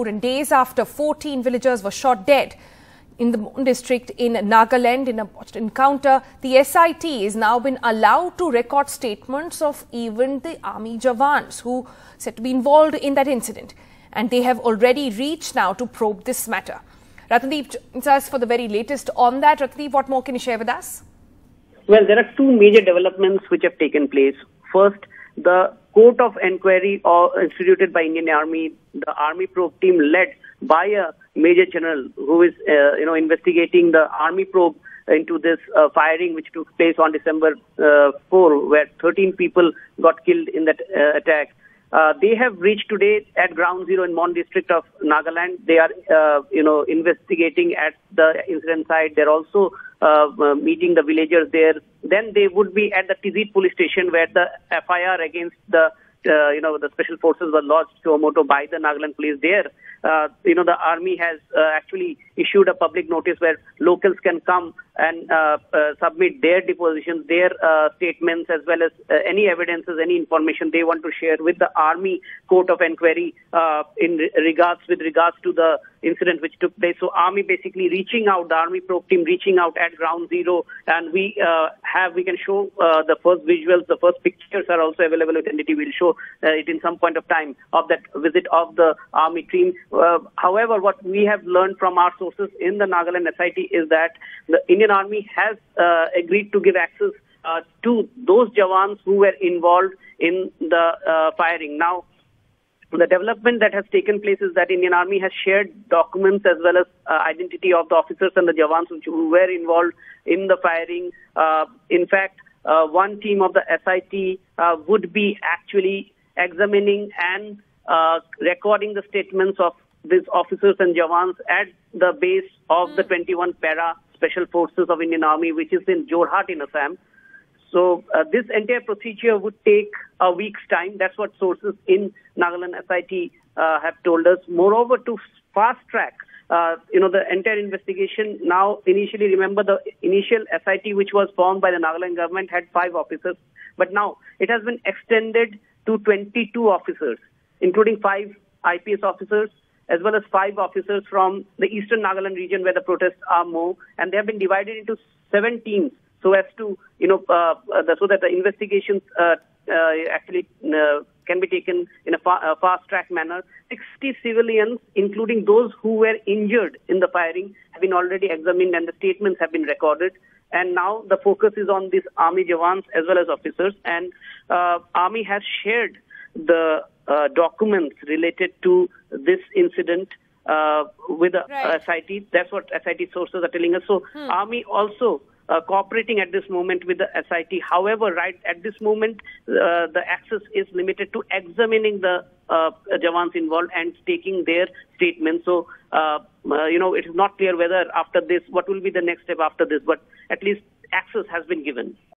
And days after 14 villagers were shot dead in the Mon district in Nagaland in a botched encounter, the SIT is now been allowed to record statements of even the army Jawans who said to be involved in that incident. And they have already reached now to probe this matter. Ratnadeep joins us for the very latest on that. Ratnadeep, what more can you share with us? Well, there are two major developments which have taken place. First, the court of inquiry instituted by Indian Army, the Army probe team led by a Major General who is, investigating the Army probe into this firing which took place on December 4, where 13 people got killed in that attack. They have reached today at ground zero in Mon district of Nagaland. They are, investigating at the incident site. They're also meeting the villagers there. Then they would be at the Tizit police station where the FIR against the special forces was lodged suo motu by the Nagaland police there. The army has actually issued a public notice where locals can come and submit their depositions, their statements, as well as any evidences, any information they want to share with the army court of inquiry with regards to the incident which took place. So army basically reaching out, the army probe team reaching out at ground zero, and we can show the first visuals, the first pictures are also available with NDTV. We'll show it in some point of time of that visit of the army team. However, what we have learned from our sources in the Nagaland SIT is that the Indian Army has agreed to give access to those Jawans who were involved in the firing. Now, the development that has taken place is that Indian Army has shared documents as well as identity of the officers and the Jawans who were involved in the firing. In fact, one team of the SIT would be actually examining and recording the statements of these officers and Jawans at the base of the 21 Para Special Forces of Indian Army, which is in Jorhat in Assam. So this entire procedure would take a week's time. That's what sources in Nagaland SIT have told us. Moreover, to fast track, the entire investigation now, initially, remember the initial SIT which was formed by the Nagaland government had 5 officers, but now it has been extended to 22 officers, including 5 IPS officers, as well as 5 officers from the eastern Nagaland region where the protests are more, and they have been divided into 7 teams so as to, so that the investigations actually can be taken in a fast-track manner. 60 civilians, including those who were injured in the firing, have been already examined and the statements have been recorded. And now the focus is on these army Jawans as well as officers. And army has shared the documents related to this incident with the SIT. That's what SIT sources are telling us. So army also cooperating at this moment with the SIT. However, right at this moment, the access is limited to examining the Jawans involved and taking their statements. So, it is not clear whether after this, what will be the next step after this, but at least access has been given.